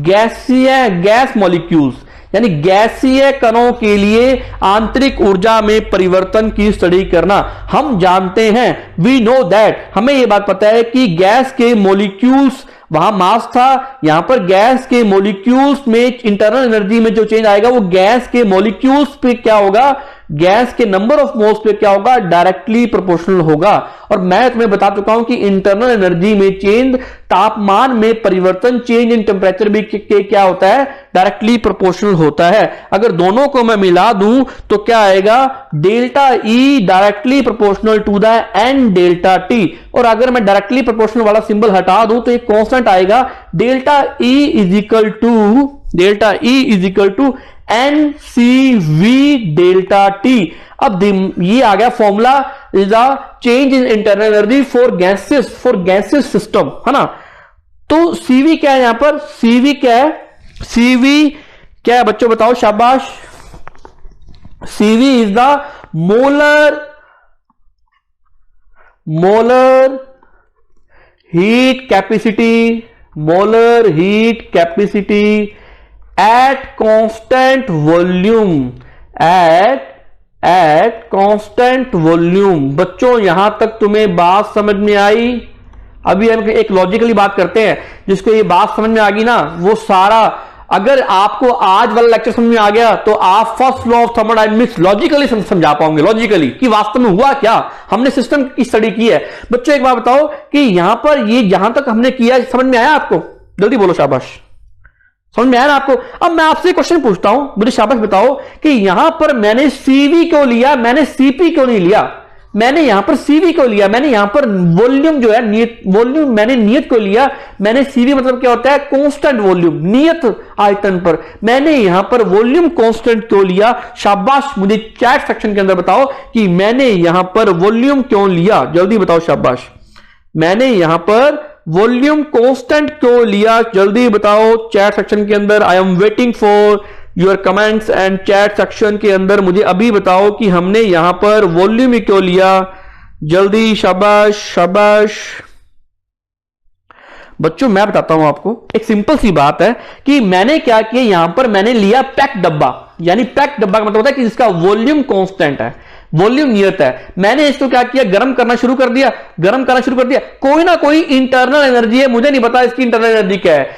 गैस मॉलिक्यूल्स, यानी गैसीय कणों के लिए आंतरिक ऊर्जा में परिवर्तन की स्टडी करना। हम जानते हैं, वी नो दैट, हमें यह बात पता है कि गैस के मॉलिक्यूल्स, वहां मास था, यहां पर गैस के मॉलिक्यूल्स में इंटरनल एनर्जी में जो चेंज आएगा वो गैस के मॉलिक्यूल्स पे क्या होगा, गैस के नंबर ऑफ मोल्स पे क्या होगा, डायरेक्टली प्रोपोर्शनल होगा। और मैं तुम्हें बता चुका हूं कि इंटरनल एनर्जी में चेंज, तापमान में परिवर्तन, चेंज इन टेम्परेचर भी के क्या होता है, डायरेक्टली प्रोपोर्शनल होता है। अगर दोनों को मैं मिला दूं तो क्या आएगा, delta E directly proportional to the N delta T. और अगर मैं डायरेक्टली प्रोपोर्शनल वाला सिंबल हटा दूं तो एक कांस्टेंट आएगा, delta E is equal to NCV delta T. अब ये आ गया formula, is the change in internal energy for gases system, है ना। तो CV क्या है यहां पर, CV क्या है, CV क्या है बच्चों बताओ, शाबाश। CV is the molar heat capacity at constant volume। बच्चों यहां तक तुम्हें बात समझ में आई। अभी हम एक लॉजिकली बात करते हैं, जिसको ये बात समझ में आ गई ना, वो सारा, अगर आपको आज वाला लेक्चर समझ में आ गया तो आप first law of thermodynamics logically समझा पाओगे, लॉजिकली कि वास्तव में हुआ क्या, हमने सिस्टम की स्टडी की है। बच्चों एक बात बताओ कि यहां पर ये जहां तक हमने किया समझ में आया आपको, जल्दी बोलो शाबाश, समझ में आया ना आपको। अब मैं आपसे क्वेश्चन पूछता हूं, मुझे शाबाश बताओ कि यहां पर मैंने CV क्यों लिया, मैंने CP क्यों नहीं लिया, मैंने यहां पर CV क्यों लिया, मैंने यहां पर वॉल्यूम जो है वॉल्यूम मैंने नियत को लिया, मैंने CV मतलब क्या होता है, कांस्टेंट वॉल्यूम, नियत आयतन पर, मैंने यहां पर वॉल्यूम कांस्टेंट क्यों लिया, शाबाश। मुझे चैट सेक्शन के अंदर बताओ कि मैंने यहां पर वॉल्यूम क्यों लिया, जल्दी बताओ शाबाश। मैंने यहां पर वॉल्यूम कांस्टेंट क्यों लिया, जल्दी बताओ चैट सेक्शन के अंदर। I am waiting for your comments and chat section के अंदर मुझे अभी बताओ कि हमने यहां पर वॉल्यूम ही क्यों लिया, जल्दी शाबाश। बच्चों मैं बताता हूं आपको, एक सिंपल सी बात है कि मैंने क्या किया, यहां पर मैंने लिया पैक डब्बा, यानी पैक डब्बा का मतलब होता है कि जिसका वॉल्यूम कांस्टेंट है, वॉल्यूम नियत है। मैंने इसको क्या किया, गर्म करना शुरू कर दिया, कोई ना कोई इंटरनल एनर्जी है, मुझे नहीं पता इसकी इंटरनल एनर्जी क्या है,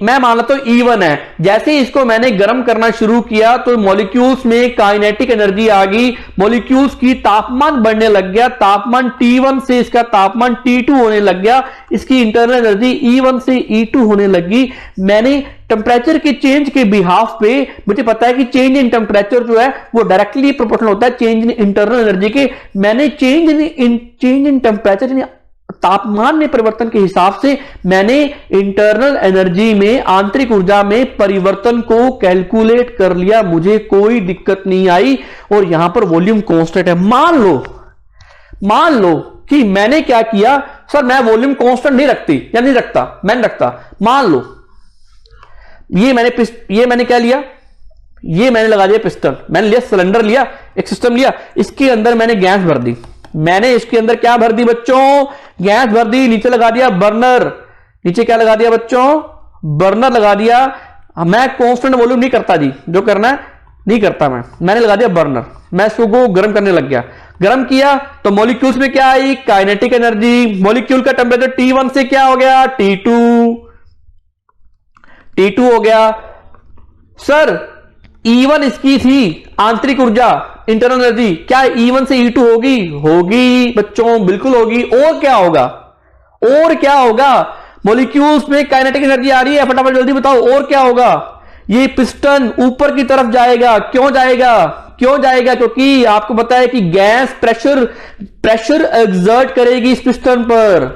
मैं मान लेता हूं E1 है। जैसे ही इसको मैंने गर्म करना शुरू किया तो मॉलिक्यूल्स में काइनेटिक एनर्जी आ गई, मॉलिक्यूल्स की तापमान बढ़ने लग गया, तापमान T1 से इसका तापमान T2 होने लग गया, इसकी इंटरनल एनर्जी E1 से E2 होने लगी। मैंने टेम्परेचर के चेंज के बिहाफ पे, मुझे पता है कि चेंज इन टेम्परेचर जो है वो डायरेक्टली प्रोपोर्शनल होता है चेंज इन इंटरनल एनर्जी के। मैंने चेंज इन टेम्परेचर यानी तापमान में परिवर्तन के हिसाब से मैंने इंटरनल एनर्जी में, आंतरिक ऊर्जा में परिवर्तन को कैलकुलेट कर लिया, मुझे कोई दिक्कत नहीं आई। और यहां पर वॉल्यूम कांस्टेंट है। मान लो कि मैंने क्या किया, सर मैं वॉल्यूम कांस्टेंट नहीं रखती या नहीं रखता, मैं नहीं रखता। मान लो ये मैंने क्या लिया, ये मैंने लगा दिया पिस्टन, मैंने लिया सिलेंडर, लिया एक सिस्टम लिया, इसके अंदर मैंने गैस भर दी, मैंने इसके अंदर क्या भर दी बच्चों, गैस भर दी, नीचे लगा दिया बर्नर, नीचे क्या लगा दिया बच्चों, बर्नर लगा दिया। मैं कांस्टेंट वॉल्यूम नहीं करता जी, जो करना है नहीं करता मैंने लगा दिया बर्नर, मैं इसको गर्म करने लग गया। गर्म किया तो मॉलिक्यूल्स में क्या आई, काइनेटिक एनर्जी। मॉलिक्यूल का टेम्परेचर T1 से क्या हो गया, T2 हो गया। सर E1 इसकी थी आंतरिक ऊर्जा, इंटरनल एनर्जी, क्या E1 से E2 होगी, होगी बच्चों, बिल्कुल होगी। और क्या होगा, और क्या होगा, मॉलिक्यूल्स में काइनेटिक एनर्जी आ रही है, फटाफट जल्दी बताओ और क्या होगा। ये पिस्टन ऊपर की तरफ जाएगा, क्यों जाएगा, क्यों जाएगा, क्योंकि आपको पता है कि गैस प्रेशर एक्सर्ट करेगी इस पिस्टन पर,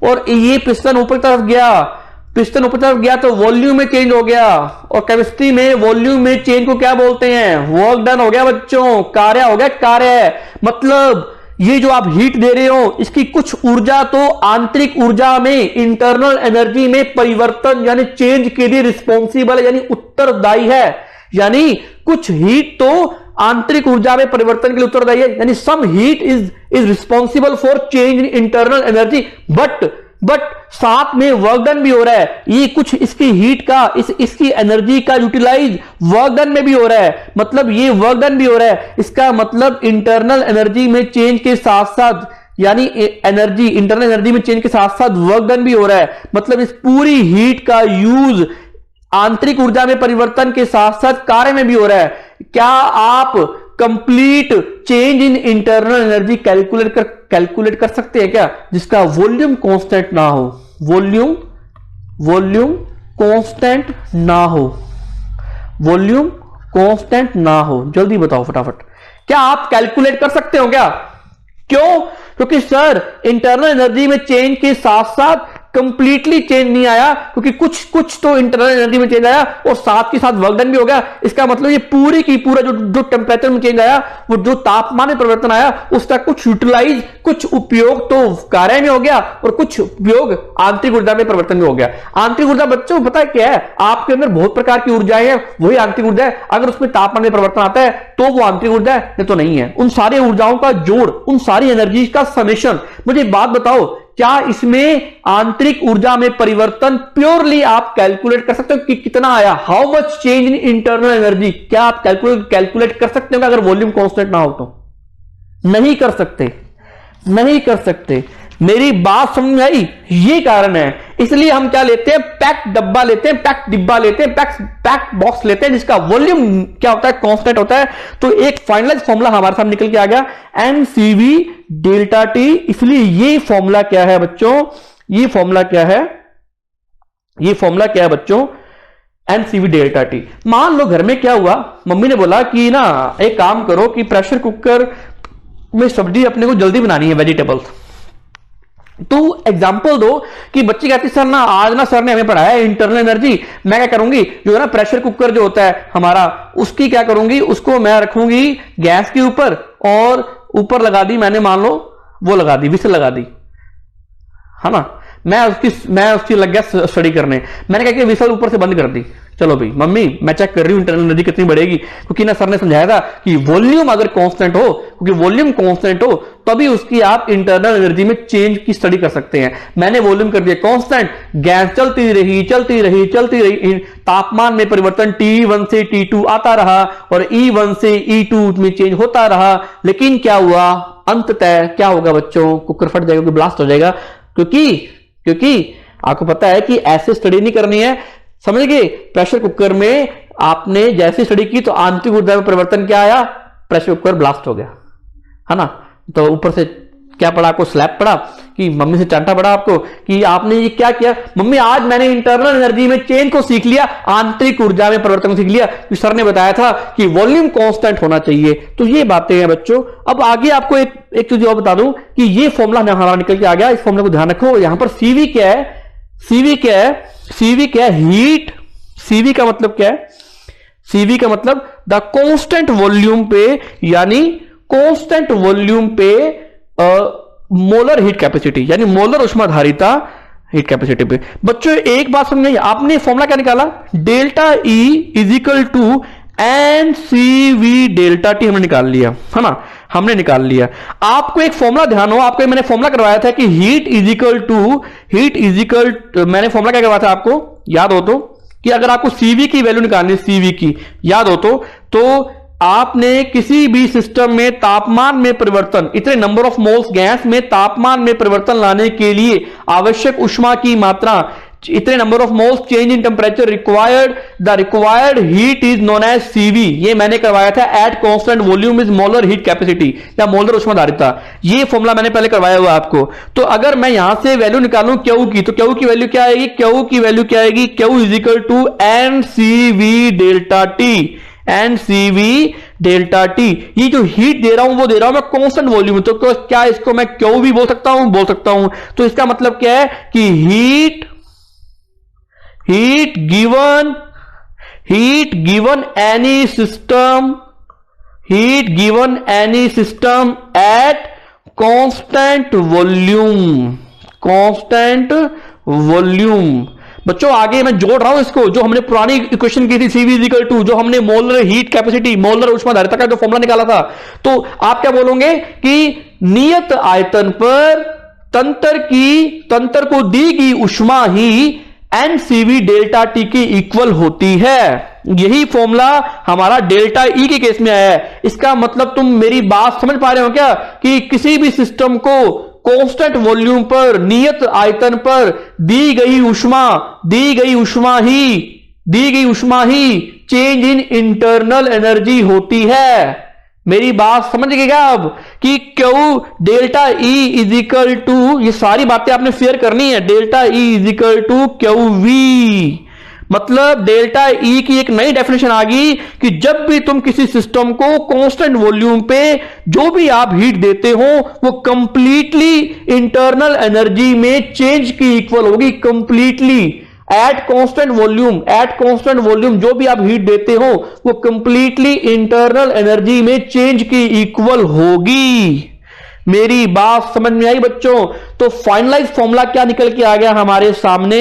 और ये पिस्टन ऊपर तरफ गया, पिस्टन ऊपर तरफ गया तो वॉल्यूम में चेंज हो गया, और केमिस्ट्री में वॉल्यूम में चेंज को क्या बोलते हैं, वर्क डन हो गया बच्चों, कार्य हो गया, कार्य। मतलब ये जो आप हीट दे रहे हो इसकी कुछ ऊर्जा तो आंतरिक ऊर्जा में, इंटरनल एनर्जी में परिवर्तन यानी चेंज के लिए रिस्पॉन्सिबल है, यानी उत्तरदायी है। यानी कुछ हीट तो आंतरिक ऊर्जा में परिवर्तन के लिए उत्तरदायी है, यानी some heat is responsible for change in internal energy, but साथ में वर्क डन भी हो रहा है। ये कुछ इसकी हीट का, इसकी एनर्जी का यूटिलाइज वर्क डन में भी हो रहा है, मतलब ये वर्क डन भी हो रहा है। इसका मतलब इंटरनल एनर्जी में चेंज के साथ साथ, यानी एनर्जी, इंटरनल एनर्जी में चेंज के साथ साथ वर्क डन भी हो रहा है। मतलब इस पूरी हीट का यूज आंतरिक ऊर्जा में परिवर्तन के साथ साथ कार्य में भी हो रहा है। क्या आप complete change in internal energy calculate कर सकते हैं क्या, जिसका वॉल्यूम कांस्टेंट ना हो, वॉल्यूम कांस्टेंट ना हो, वॉल्यूम कांस्टेंट ना हो, जल्दी बताओ फटाफट, क्या आप कैलकुलेट कर सकते हो क्या? क्यों? क्योंकि सर इंटरनल एनर्जी में चेंज के साथ साथ कंप्लीटली चेंज नहीं आया, क्योंकि कुछ तो इंटरनल एनर्जी में चेंज आया और साथ के साथ वर्क डन भी हो गया। इसका मतलब ये पूरी की पूरा जो टेम्परेचर में चेंज आया, वो जो तापमान में परिवर्तन आया, उसका कुछ यूटिलाइज, कुछ उपयोग तो कार्य में हो गया और कुछ उपयोग आंतरिक ऊर्जा में परिवर्तन में हो गया। आंतरिक ऊर्जा बच्चों पता है क्या है, आपके अंदर बहुत प्रकार की ऊर्जाएं हैं, वही आंतरिक ऊर्जा है। अगर उसमें तापमान में परिवर्तन आता है तो वो आंतरिक ऊर्जा है, नहीं तो नहीं है। उन सारी ऊर्जाओं का जोड़, उन सारी एनर्जी का समेशन। मुझे एक बात बताओ, क्या इसमें आंतरिक ऊर्जा में परिवर्तन प्योरली आप कैलकुलेट कर सकते हो कि कितना आया, how much change in internal energy? क्या आप कैलकुलेट कर सकते हो अगर वॉल्यूम कांस्टेंट ना हो तो? नहीं कर सकते, नहीं कर सकते। मेरी बात समझ में आई? ये कारण है, इसलिए हम क्या लेते हैं, पैक डब्बा लेते हैं, पैक डिब्बा लेते हैं, पैक बॉक्स लेते हैं, जिसका वॉल्यूम क्या होता है, कांस्टेंट होता है। तो एक फाइनलाइज फॉर्मूला हमारे सामने निकल के आ गया, mCV डेल्टा टी। इसलिए ये फॉर्मूला क्या है बच्चों, ये फॉर्मूला क्या है, ये फॉर्मूला क्या है बच्चों, mCV डेल्टा टी। मान लो घर में क्या हुआ, मम्मी ने बोला कि ना एक काम करो कि प्रेशर कुकर में सब्जी अपने को जल्दी बनानी है, वेजिटेबल्स। तो एग्जाम्पल दो कि बच्ची कहती सर ना आज ना सर ने हमें पढ़ाया इंटरनल एनर्जी, मैं क्या करूंगी, जो है ना प्रेशर कुकर जो होता है हमारा, उसकी क्या करूंगी, उसको मैं रखूंगी गैस के ऊपर, और ऊपर लगा दी मैंने, मान लो वो लगा दी, विसल लगा दी, है ना। मैं उसकी लग गया स्टडी करने, मैंने कहा कि विसल ऊपर से बंद कर दी। चलो भाई मम्मी मैं चेक कर रही हूं इंटरनल एनर्जी कितनी बढ़ेगी, क्योंकि ना सर ने समझाया था कि वॉल्यूम अगर कांस्टेंट हो, क्योंकि वॉल्यूम कांस्टेंट हो तभी उसकी आप इंटरनल एनर्जी में चेंज की स्टडी कर सकते हैं। मैंने वॉल्यूम कर दिया कांस्टेंट, गैस चलती रही, तापमान में परिवर्तन T1 से T2 आता रहा और E1 से E2 में चेंज होता रहा। लेकिन क्या हुआ, अंततः क्या होगा बच्चों, कुकर फट जाएगा, ब्लास्ट हो जाएगा। क्योंकि आपको पता है कि ऐसे स्टडी नहीं करनी है, समझ गए। प्रेशर कुकर में आपने जैसे स्टडी की तो आंतरिक ऊर्जा में परिवर्तन क्या आया, प्रेशर कुकर ब्लास्ट हो गया, है ना। तो ऊपर से क्या पड़ा आपको, स्लैप पड़ा, कि मम्मी से चांटा पड़ा आपको कि आपने ये क्या किया। मम्मी आज मैंने इंटरनल एनर्जी में चेंज को सीख लिया, आंतरिक ऊर्जा में परिवर्तन को सीख लिया, कि सर ने बताया था कि वॉल्यूम कांस्टेंट होना चाहिए। तो ये बातें हैं बच्चों। अब आगे आपको एक चीज और बता दूं कि ये फॉर्मूला हमारा निकल के आ गया, इस फॉर्मूला को ध्यान रखो। यहां पर CV क्या है, CV क्या है, हीट। CV का मतलब क्या है, CV का मतलब द कांस्टेंट वॉल्यूम पे, यानी कांस्टेंट वॉल्यूम पे मोलर हीट कैपेसिटी, यानी मोलर उष्माधारिता हीट कैपेसिटी पे। बच्चों एक बात समझ गई, आपने फॉर्मूला क्या निकाला, delta E is equal to mCV delta T हमने निकाल लिया, है ना, हमने निकाल लिया। आपको एक फॉर्मूला ध्यान हो, आपको मैंने फॉर्मूला करवाया था कि हीट इज इक्वल टू मैंने फॉर्मूला क्या करवाया था आपको याद हो तो, कि अगर आपको CV की वैल्यू निकालनी है, CV की याद हो तो आपने किसी भी सिस्टम में तापमान में परिवर्तन, इतने नंबर ऑफ मोल्स गैस में तापमान में परिवर्तन लाने के लिए आवश्यक ऊष्मा की मात्रा, इतने number of moles change in temperature required, the required heat is known as CV. ये मैंने करवाया था, at constant volume is molar heat capacity या मोलर ऊष्माधारिता। ये फॉर्मूला मैंने पहले करवाया हुआ आपको। तो अगर मैं यहां से वैल्यू निकालूं क्यू की, तो क्यू की वैल्यू क्या आएगी? क्यू की वैल्यू क्या आएगी? Q is equal to N C V delta T, N C V delta T. ये जो हीट दे रहा हूं वो दे रहा हूं मैं कांस्टेंट वॉल्यूम, तो क्या इसको मैं क्यू भी बोल सकता हूं? बोल सकता हूं। तो इसका मतलब क्या है कि heat given any system at constant volume। बच्चों आगे मैं जोड़ रहा हूं इसको, जो हमने पुरानी इक्वेशन की थी CV इक्वल टू, जो हमने मोलर हीट कैपेसिटी, मोलर ऊष्माधारिता का जो फॉर्मूला निकाला था। तो आप क्या बोलोगे कि नियत आयतन पर तंत्र को दी गई ऊष्मा ही एनसीवी डेल्टा टी के इक्वल होती है। यही फॉर्मूला हमारा डेल्टा ई के केस में आया है। इसका मतलब तुम मेरी बात समझ पा रहे हो क्या कि किसी भी सिस्टम को कांस्टेंट वॉल्यूम पर, नियत आयतन पर दी गई ऊष्मा ही चेंज इन इंटरनल एनर्जी होती है। मेरी बात समझ गए क्या अब कि Q delta E is equal to, ये सारी बातें आपने शेयर करनी है, delta E is equal to Q V. मतलब डेल्टा ई की एक नई डेफिनेशन आ गई कि जब भी तुम किसी सिस्टम को कांस्टेंट वॉल्यूम पे जो भी आप हीट देते हो वो कंप्लीटली इंटरनल एनर्जी में चेंज की इक्वल होगी। कंप्लीटली एट कांस्टेंट वॉल्यूम जो भी आप हीट देते हो वो कंप्लीटली इंटरनल एनर्जी में चेंज की इक्वल होगी। मेरी बात समझ में आई बच्चों? तो फाइनलाइज फॉर्मूला क्या निकल के आ गया हमारे सामने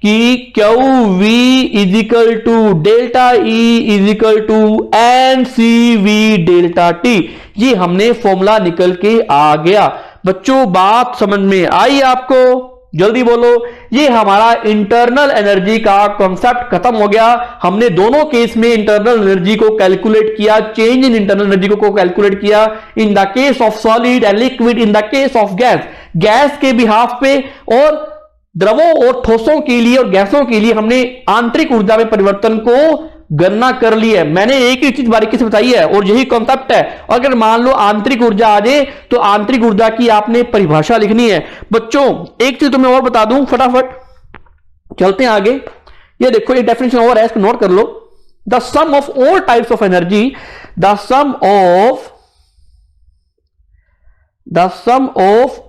कि Q V is equal to delta E is equal to N C V delta T. ये हमने फॉर्मूला निकल के आ गया। बच्चों बात समझ में आई आपको? जल्दी बोलो। ये हमारा इंटरनल एनर्जी का कॉन्सेप्ट खत्म हो गया। हमने दोनों केस में इंटरनल एनर्जी को कैलकुलेट किया, चेंज इन इंटरनल एनर्जी को कैलकुलेट किया in the case of solid and liquid, in the case of gas के बिहाफ पे, और द्रवों और ठोसों के लिए और गैसों के लिए हमने आंतरिक ऊर्जा में परिवर्तन को गणना कर ली है। मैंने एक ही चीज बारीकी से बताई है और यही कॉन्सेप्ट है। अगर मान लो आंतरिक ऊर्जा आ जाए तो आंतरिक ऊर्जा की आपने परिभाषा लिखनी है। बच्चों एक चीज तुम्हें और बता दूं, फटाफट चलते हैं आगे। ये देखो एक डेफिनेशन और है, इसको नोट कर लो। The sum of all types of energy, the sum of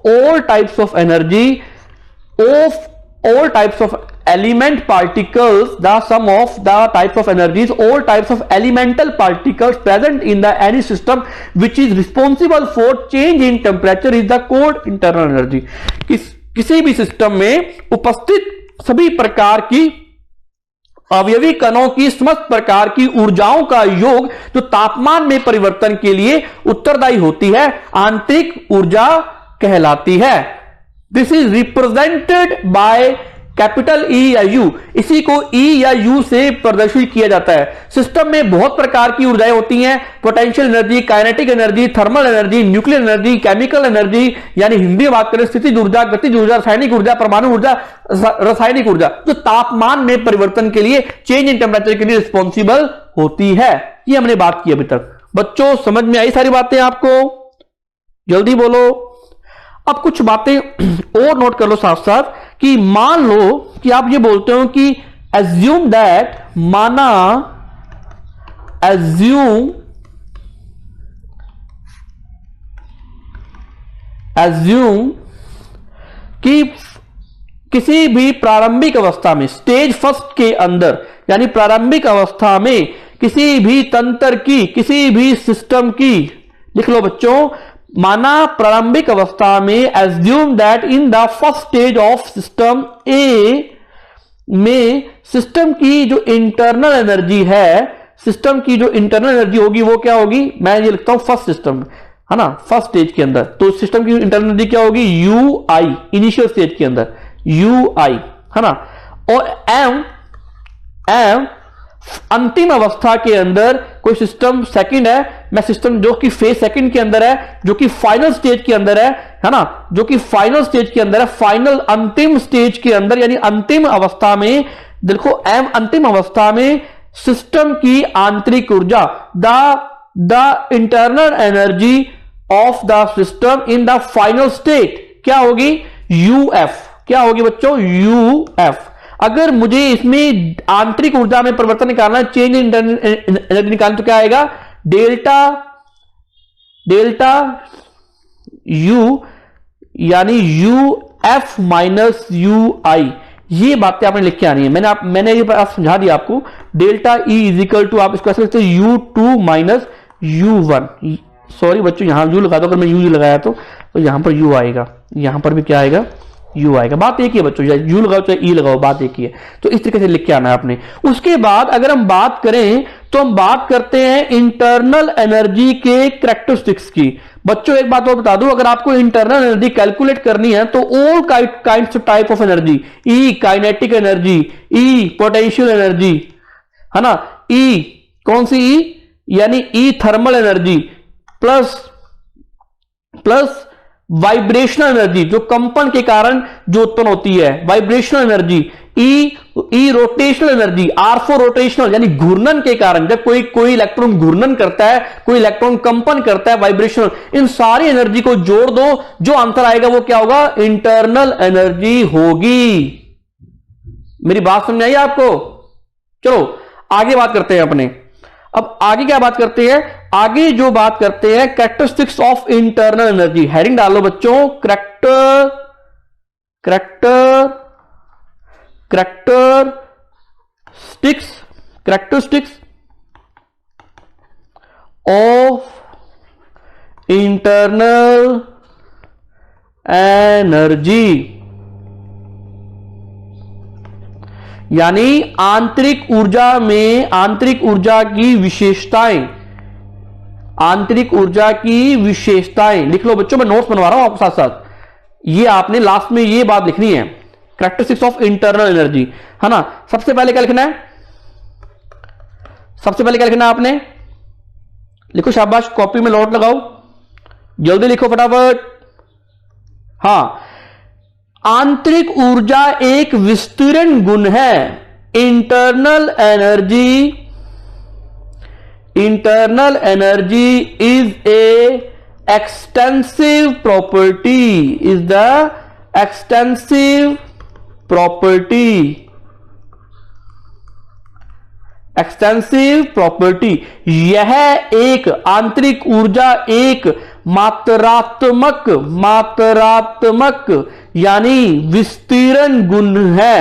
all types of energy of all types of element particles, the sum of the types of energies, all types of elemental particles present in the any system which is responsible for change in temperature is the called internal energy। किसी भी system में उपस्थित सभी प्रकार की अवयवी कणों की समस्त प्रकार की ऊर्जाओं का योग जो तापमान में परिवर्तन के लिए उत्तरदायी होती है, आंतरिक ऊर्जा कहलाती है। This is represented by capital E या यू। इसी को ई या यू से प्रदर्शित किया जाता है। सिस्टम में बहुत प्रकार की ऊर्जाएं होती हैं, potential energy, kinetic energy, thermal energy, nuclear energy, chemical energy, यानी हिंदी में बात करें स्थितिज ऊर्जा, गतिज ऊर्जा, रासायनिक ऊर्जा, परमाणु ऊर्जा, रासायनिक ऊर्जा, जो तापमान में परिवर्तन के लिए, चेंज इन टेम्परेचर के लिए रिस्पॉन्सिबल होती है। ये हमने बात की अभी तक। बच्चों समझ में आई सारी बातें आपको? जल्दी बोलो। अब कुछ बातें और नोट कर लो साथ साथ कि मान लो कि आप ये बोलते हो कि एज्यूम दैट, माना एज्यूम कि किसी भी प्रारंभिक अवस्था में, स्टेज फर्स्ट के अंदर, यानी प्रारंभिक अवस्था में किसी भी तंत्र की, किसी भी सिस्टम की, लिख लो बच्चों, माना प्रारंभिक अवस्था में, assume that in the first stage of system A में सिस्टम की जो इंटरनल एनर्जी है, सिस्टम की जो इंटरनल एनर्जी होगी वो क्या होगी? मैं ये लिखता हूं फर्स्ट सिस्टम, है ना, फर्स्ट स्टेज के अंदर। तो सिस्टम की इंटरनल एनर्जी क्या होगी? यू आई, इनिशियल स्टेज के अंदर यू आई, है ना। और एम अंतिम अवस्था के अंदर कोई सिस्टम सेकंड है, मैं सिस्टम जो कि फेज सेकंड के अंदर है, जो कि फाइनल स्टेज के अंदर है ना, जो कि फाइनल स्टेज के अंदर है, फाइनल अंतिम स्टेज के अंदर, यानी अंतिम अवस्था में, देखो अंतिम अवस्था में सिस्टम की आंतरिक ऊर्जा, the internal energy of the system in the final state क्या होगी? यूएफ। क्या होगी बच्चों? यूएफ। अगर मुझे इसमें आंतरिक ऊर्जा में परिवर्तन निकालना है, चेंज इन एनर्जी निकालना, तो क्या आएगा? डेल्टा यू, यानी यू एफ माइनस यू आई। ये बातें आपने लिख के आनी है। मैंने ये बात समझा दिया आपको। Delta E is equal to, आप इसको ऐसे लिखते हैं U two minus U one. Sorry बच्चों, यहां यू लगा दो, अगर मैं यू लगाया तो यहां पर यू आएगा, यहां पर भी क्या आएगा? यू आएगा। बात एक ही है बच्चों, यू लगाओ चाहे ई लगाओ, बात एक ही है। तो इस तरीके से लिख के आना है आपने। उसके बाद अगर हम बात करें तो हम बात करते हैं इंटरनल एनर्जी के कैरेक्टरिस्टिक्स की। बच्चों एक बात और बता दूं, अगर आपको इंटरनल एनर्जी कैलकुलेट करनी है तो all kinds of type of energy, ई काइनेटिक एनर्जी, ई पोटेंशियल एनर्जी, है ना, ई कौन सी ई? यानी ई thermal energy plus vibrational energy, जो कंपन के कारण जो उत्पन्न होती है, वाइब्रेशनल एनर्जी, ई rotational energy, R for rotational, यानी घूर्णन के कारण, जब कोई इलेक्ट्रॉन घूर्णन करता है, कोई इलेक्ट्रॉन कंपन करता है, वाइब्रेशनल, इन सारी एनर्जी को जोड़ दो, जो आंसर आएगा वो क्या होगा? इंटरनल एनर्जी होगी। मेरी बात समझ आई आपको? चलो आगे बात करते हैं अपने। अब आगे क्या बात करते हैं? आगे जो बात करते हैं characteristics of internal energy. Heading डालो बच्चों, कैरेक्टरिस्टिक्स ऑफ इंटरनल एनर्जी, यानी आंतरिक ऊर्जा की विशेषताएं, आंतरिक ऊर्जा की विशेषताएं लिख लो बच्चों। मैं नोट्स बनवा रहा हूं आपके साथ साथ। ये आपने लास्ट में ये बात लिखनी है, कैरेक्टरिस्टिक्स ऑफ इंटरनल एनर्जी, है ना। सबसे पहले क्या लिखना है? सबसे पहले क्या लिखना है आपने? लिखो, शाबाश, कॉपी में नोट लगाओ, जल्दी लिखो फटाफट। हां, आंतरिक ऊर्जा एक विस्तीर्ण गुण है। Internal energy is a extensive property, extensive property. यह एक आंतरिक ऊर्जा एक मात्रात्मक यानी विस्तीर्ण गुण है,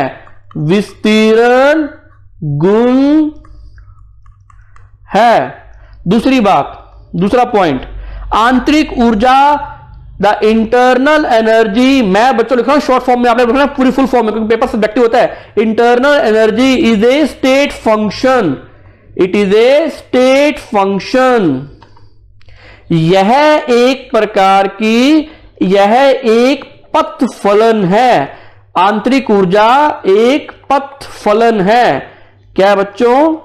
विस्तीर्ण गुण है। दूसरी बात, दूसरा पॉइंट, आंतरिक ऊर्जा, द इंटरनल एनर्जी, मैं बच्चों लिख रहा हूं शॉर्ट फॉर्म में, आपने लिखना पूरी फुल फॉर्म में क्योंकि पेपर सब्जेक्टिव होता है। Internal energy is a state function, it is a state function. यह एक प्रकार की, यह एक पथ फलन है। आंतरिक ऊर्जा एक पथ फलन है। क्या बच्चों?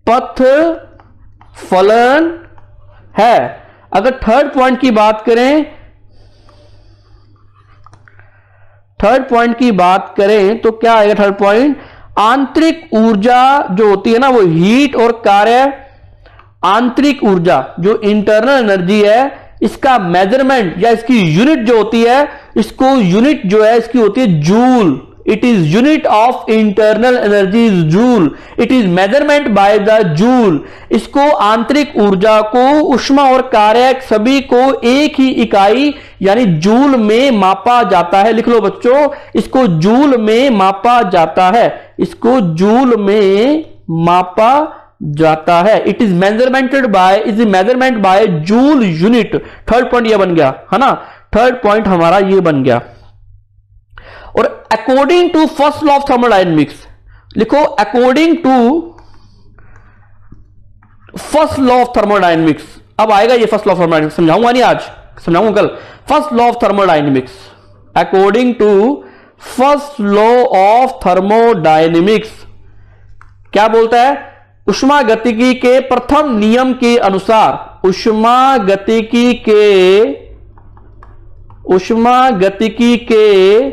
पथ फलन है। अगर थर्ड पॉइंट की बात करें तो क्या आएगा थर्ड पॉइंट? आंतरिक ऊर्जा जो होती है ना, वो हीट और कार्य, आंतरिक ऊर्जा जो इंटरनल एनर्जी है, इसका मेजरमेंट या इसकी यूनिट जो होती है, इसको यूनिट जो है इसकी होती है joule. It is unit of internal energy is joule, it is measurement by the joule. इसको आंतरिक ऊर्जा को, ऊष्मा और कार्य सभी को एक ही इकाई यानी जूल में मापा जाता है। लिख लो बच्चों, इसको जूल में मापा जाता है, इसको जूल में मापा जाता है। It is measurement by joule unit. Third point ये बन गया, है ना। थर्ड पॉइंट हमारा ये बन गया। और according to first law of thermodynamics लिखो, according to first law of thermodynamics. अब आएगा ये फर्स्ट लॉ ऑफ थर्मोडायनेमिक्स, समझाऊंगा नहीं आज, समझाऊंगा कल। First law of thermodynamics, according to first law of thermodynamics क्या बोलता है? उष्मागतिकी के प्रथम नियम के अनुसार, उष्मागतिकी के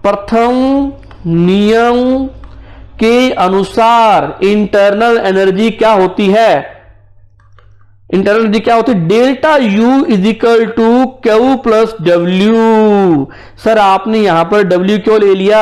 प्रथम नियम के अनुसार इंटरनल एनर्जी क्या होती है? इंटरनल एनर्जी क्या होती है? Delta U is equal to Q plus W. Sir आपने यहां पर W क्यों ले लिया?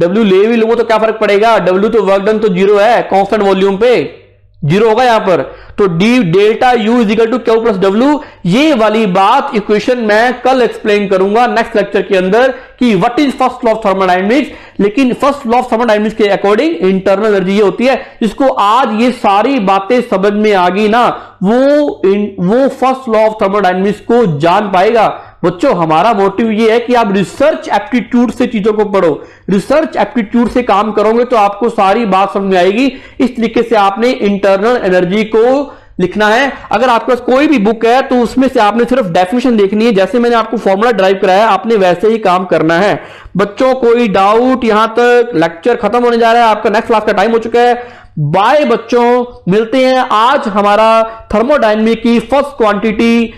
W ले भी लूंगा तो क्या फर्क पड़ेगा? W तो वर्क डन तो जीरो है, कांस्टेंट वॉल्यूम पे जीरो होगा यहां पर। तो D delta U is equal to Q plus W, ये वाली बात इक्वेशन मैं कल एक्सप्लेन करूंगा नेक्स्ट लेक्चर के अंदर कि what is first law of thermodynamics. लेकिन फर्स्ट लॉ ऑफ थर्मोडायनेमिक्स के अकॉर्डिंग इंटरनल एनर्जी ये होती है। जिसको आज ये सारी बातें समझ में आ गई ना, वो फर्स्ट लॉ ऑफ थर्मोडायनेमिक्स को जान पाएगा। बच्चों हमारा मोटिव ये है कि आप रिसर्च एप्टीट्यूड से चीजों को पढ़ो, रिसर्च एप्टीट्यूड से काम करोगे तो आपको सारी बात समझ में आएगी। इस तरीके से आपने इंटरनल एनर्जी को लिखना है। अगर आपके पास कोई भी बुक है तो उसमें से आपने सिर्फ डेफिनेशन देखनी है, जैसे मैंने आपको फॉर्मूला ड्राइव कराया आपने वैसे ही काम करना है। बच्चों कोई डाउट? यहां तक लेक्चर खत्म होने जा रहा है, आपका नेक्स्ट क्लास का टाइम हो चुका है। बाय बच्चों, मिलते हैं। आज हमारा थर्मोडायनेमिक की फर्स्ट क्वांटिटी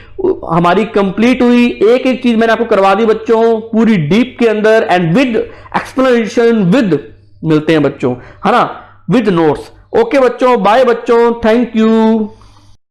हमारी कंप्लीट हुई। एक एक चीज मैंने आपको करवा दी बच्चों पूरी डीप के अंदर, एंड विद एक्सप्लेनेशन विद, मिलते हैं बच्चों, है ना, विद नोट्स। ओके बच्चों, बाय बच्चों, थैंक यू।